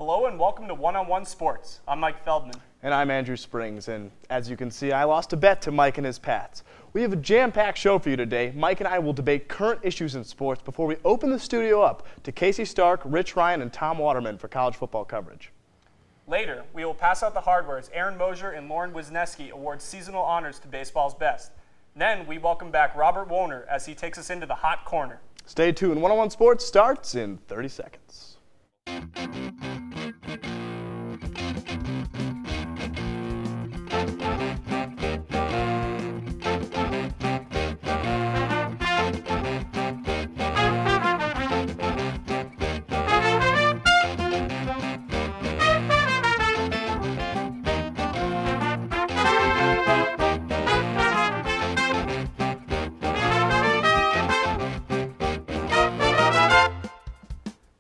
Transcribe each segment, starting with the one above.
Hello and welcome to One-on-One Sports. I'm Mike Feldman. And I'm Andrew Springs, and as you can see, I lost a bet to Mike and his Pats. We have a jam-packed show for you today. Mike and I will debate current issues in sports before we open the studio up to Casey Stark, Rich Ryan, and Tom Waterman for college football coverage. Later, we will pass out the hardware as Aaron Mosier and Lauren Wisniewski award seasonal honors to baseball's best. Then we welcome back Robert Wohner as he takes us into the hot corner. Stay tuned. One-on-One Sports starts in 30 seconds.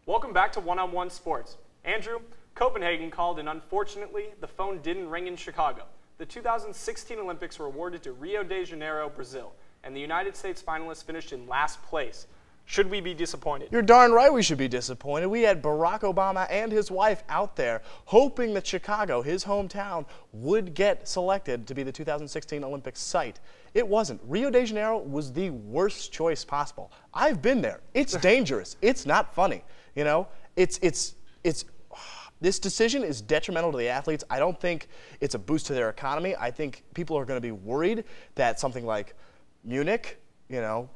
Welcome back to One-on-One Sports. Andrew, Copenhagen called and unfortunately the phone didn't ring in Chicago. The 2016 Olympics were awarded to Rio de Janeiro, Brazil, and the United States finalists finished in last place. Should we be disappointed? You're darn right we should be disappointed. We had Barack Obama and his wife out there hoping that Chicago, his hometown, would get selected to be the 2016 Olympics site. It wasn't. Rio de Janeiro was the worst choice possible. I've been there. It's dangerous. It's not funny. You know, this decision is detrimental to the athletes. I don't think it's a boost to their economy. I think people are going to be worried that something like Munich,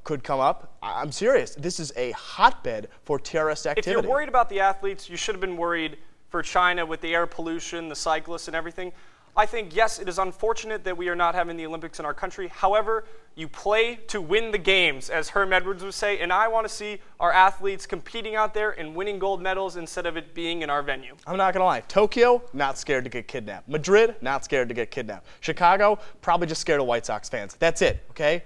could come up. I'm serious. This is a hotbed for terrorist activity. If you're worried about the athletes, you should have been worried for China with the air pollution, the cyclists, and everything. I think, yes, it is unfortunate that we are not having the Olympics in our country. However, you play to win the games, as Herm Edwards would say, and I want to see our athletes competing out there and winning gold medals instead of it being in our venue. I'm not going to lie. Tokyo, not scared to get kidnapped. Madrid, not scared to get kidnapped. Chicago, probably just scared of White Sox fans. That's it, okay?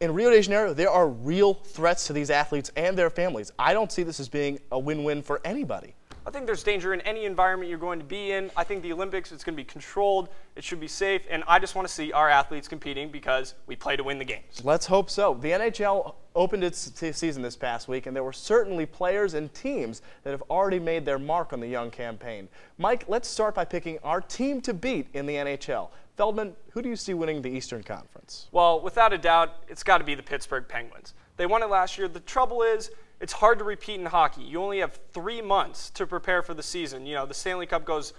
In Rio de Janeiro, there are real threats to these athletes and their families. I don't see this as being a win-win for anybody. I think there's danger in any environment you're going to be in. I think the Olympics, it's going to be controlled, it should be safe, and I just want to see our athletes competing because we play to win the games. Let's hope so. The NHL opened its season this past week, and there were certainly players and teams that have already made their mark on the young campaign. Mike, let's start by picking our team to beat in the NHL. Feldman, who do you see winning the Eastern Conference? Well, without a doubt, it's got to be the Pittsburgh Penguins. They won it last year. The trouble is, it's hard to repeat in hockey. You only have 3 months to prepare for the season. The Stanley Cup goes,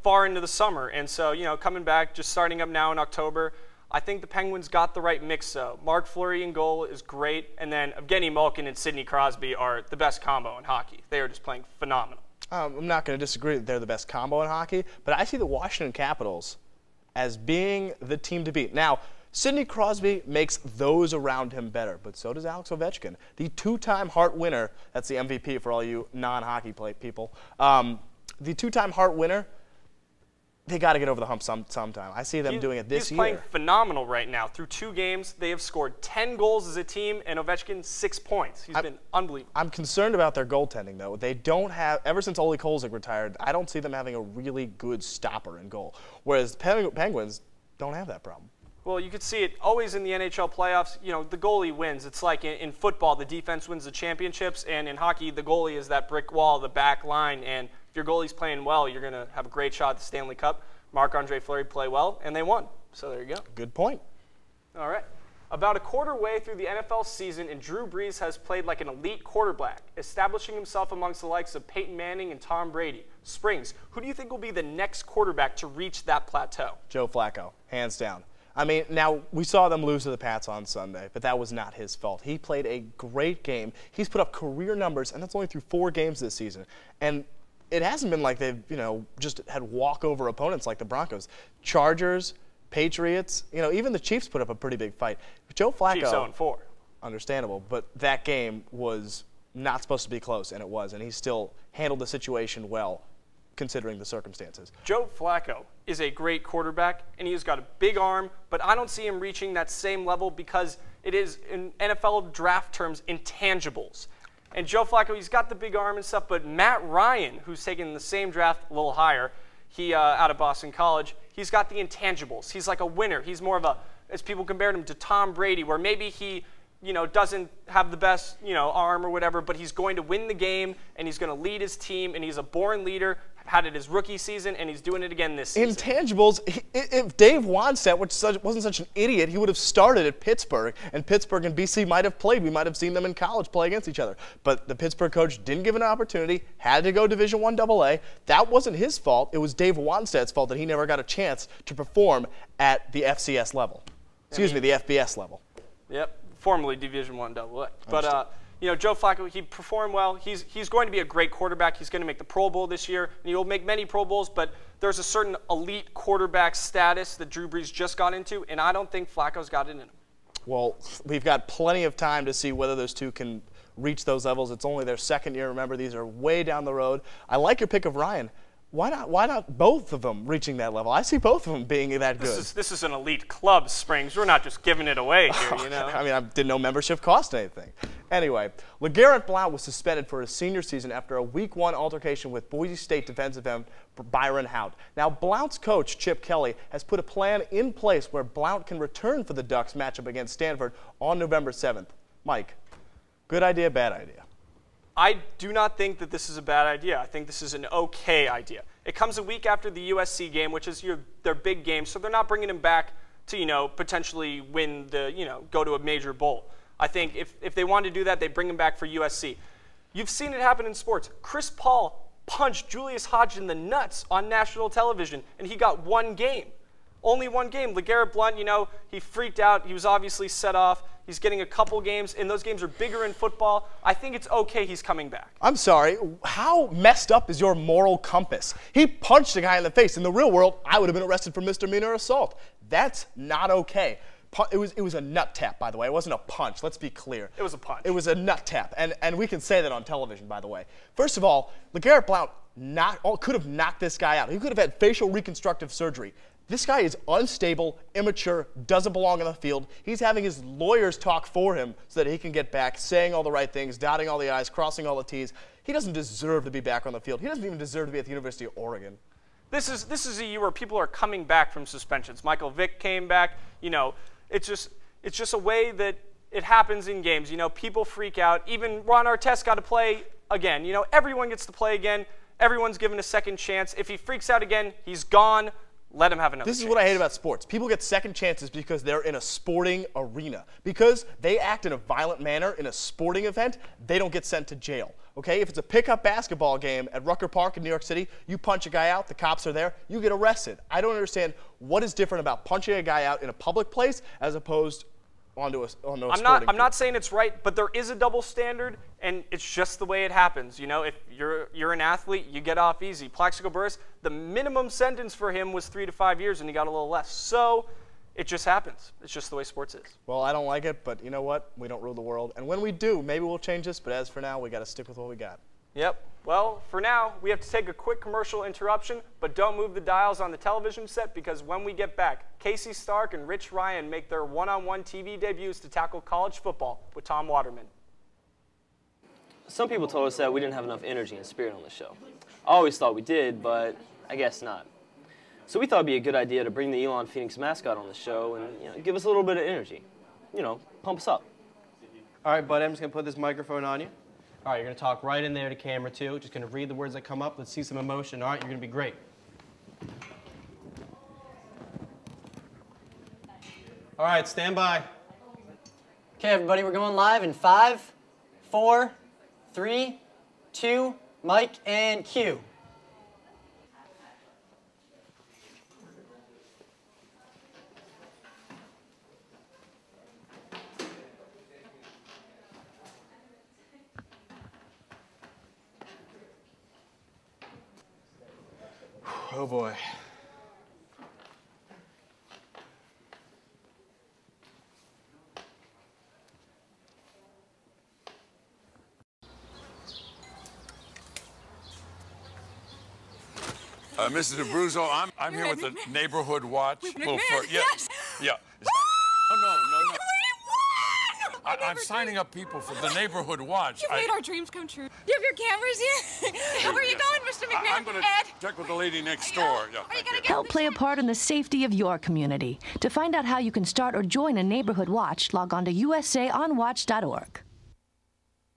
far into the summer. And so, coming back, just starting up now in October, I think the Penguins got the right mix, though. Mark Fleury in goal is great. And then Evgeny Malkin and Sidney Crosby are the best combo in hockey. They are just playing phenomenal. I'm not going to disagree that they're the best combo in hockey, but I see the Washington Capitals as being the team to beat. Now, Sidney Crosby makes those around him better, but so does Alex Ovechkin, the 2-time Hart winner. That's the MVP for all you non-hockey people. The 2-time Hart winner, they got to get over the hump sometime. I see them doing it this year. He's playing phenomenal right now. Through 2 games, they have scored 10 goals as a team, and Ovechkin 6 points. He's been unbelievable. I'm concerned about their goaltending, though. They don't have, ever since Ole Kolzig retired, I don't see them having a really good stopper in goal, whereas Penguins don't have that problem. Well, you could see it always in the NHL playoffs. The goalie wins. It's like in football, the defense wins the championships, and in hockey, the goalie is that brick wall, the back line. And if your goalie's playing well, you're going to have a great shot at the Stanley Cup. Marc-Andre Fleury played well, and they won. So there you go. Good point. All right. About a quarter way through the NFL season, and Drew Brees has played like an elite quarterback, establishing himself amongst the likes of Peyton Manning and Tom Brady. Springs, who do you think will be the next quarterback to reach that plateau? Joe Flacco, hands down. I mean, now, we saw them lose to the Pats on Sunday, but that was not his fault. He played a great game. He's put up career numbers, and that's only through 4 games this season. And it hasn't been like they've, just had walkover opponents like the Broncos. Chargers, Patriots, even the Chiefs put up a pretty big fight. Joe Flacco, Chiefs 0-4. Understandable, but that game was not supposed to be close, and it was, and he still handled the situation well, considering the circumstances. Joe Flacco is a great quarterback, and he has got a big arm, but I don't see him reaching that same level because it is, in NFL draft terms, intangibles. And Joe Flacco, he's got the big arm and stuff, but Matt Ryan, who's taken the same draft a little higher, he out of Boston College, he's got the intangibles. He's like a winner. He's more of a, as people compared him to Tom Brady, where maybe he doesn't have the best, arm or whatever, but he's going to win the game, and he's going to lead his team, and he's a born leader. Had it his rookie season, and he's doing it again this season. Intangibles, if Dave Wannstedt wasn't such an idiot, he would have started at Pittsburgh, and Pittsburgh and BC might have played. We might have seen them in college play against each other. But the Pittsburgh coach didn't give an opportunity, had to go Division I AA. That wasn't his fault. It was Dave Wannstedt's fault that he never got a chance to perform at the FCS level. Excuse me, the FBS level. Yep, formerly Division I AA. But, Joe Flacco, he performed well. He's going to be a great quarterback. He's going to make the Pro Bowl this year, and he'll make many Pro Bowls, but there's a certain elite quarterback status that Drew Brees just got into, and I don't think Flacco's got it in him. Well, we've got plenty of time to see whether those two can reach those levels. It's only their second year. Remember, these are way down the road. I like your pick of Ryan. Why not both of them reaching that level? I see both of them being that good. This is an elite club, Springs. We're not just giving it away here, I mean, I didn't know membership cost anything. Anyway, LeGarrette Blount was suspended for his senior season after a Week 1 altercation with Boise State defensive end Byron Hout. Now, Blount's coach, Chip Kelly, has put a plan in place where Blount can return for the Ducks matchup against Stanford on November 7th. Mike, good idea, bad idea? I do not think that this is a bad idea. I think this is an okay idea. It comes a week after the USC game, which is their big game, so they're not bringing him back to, potentially win the, go to a major bowl. I think if they want to do that, they bring him back for USC. You've seen it happen in sports. Chris Paul punched Julius Hodge in the nuts on national television, and he got one game. Only one game. LeGarrette Blount, he freaked out. He was obviously set off. He's getting a couple games, and those games are bigger in football. I think it's okay he's coming back. I'm sorry. How messed up is your moral compass? He punched a guy in the face. In the real world, I would have been arrested for misdemeanor assault. That's not okay. It was a nut tap, by the way. It wasn't a punch. Let's be clear. It was a punch. It was a nut tap, and we can say that on television, by the way. First of all, LeGarrette Blount could have knocked this guy out. He could have had facial reconstructive surgery. This guy is unstable, immature, doesn't belong on the field. He's having his lawyers talk for him so that he can get back, saying all the right things, dotting all the I's, crossing all the T's. He doesn't deserve to be back on the field. He doesn't even deserve to be at the University of Oregon. This is a year where people are coming back from suspensions. Michael Vick came back. It's just a way that it happens in games. People freak out. Even Ron Artest got to play again. Everyone gets to play again. Everyone's given a second chance. If he freaks out again, he's gone. Let him have another chance. This is what I hate about sports. People get second chances because they're in a sporting arena. Because they act in a violent manner in a sporting event, they don't get sent to jail. Okay? If it's a pickup basketball game at Rucker Park in New York City, you punch a guy out, the cops are there, you get arrested. I don't understand what is different about punching a guy out in a public place as opposed onto a sporting I'm not saying it's right, but there is a double standard, and it's just the way it happens. If you're an athlete, you get off easy. Plaxico Burress, the minimum sentence for him was 3 to 5 years, and he got a little less. So it just happens. It's just the way sports is. Well, I don't like it, but you know what? We don't rule the world. And when we do, maybe we'll change this, but as for now, we got to stick with what we got. Yep. Well, for now, we have to take a quick commercial interruption, but don't move the dials on the television set because when we get back, Casey Stark and Rich Ryan make their one-on-one TV debuts to tackle college football with Tom Waterman. Some people told us that we didn't have enough energy and spirit on the show. I always thought we did, but I guess not. So we thought it'd be a good idea to bring the Elon Phoenix mascot on the show and give us a little bit of energy. Pump us up. All right, bud, I'm just going to put this microphone on you. All right, you're going to talk right in there to camera, too. Just going to read the words that come up. Let's see some emotion. All right, you're going to be great. All right, stand by. Okay, everybody, we're going live in 5, 4, 3, 2, mic, and cue. Oh, boy. Mrs. Abruzzo, I'm here with the Neighborhood Watch. Yes. Yeah. Oh, no. I'm signing up people for the neighborhood watch. You made our dreams come true. You have your cameras here? Where are you going, Mr. McNair? I'm going to check with the lady next door. Yeah, Are you going to Help play a part in the safety of your community. To find out how you can start or join a neighborhood watch, log on to usaonwatch.org.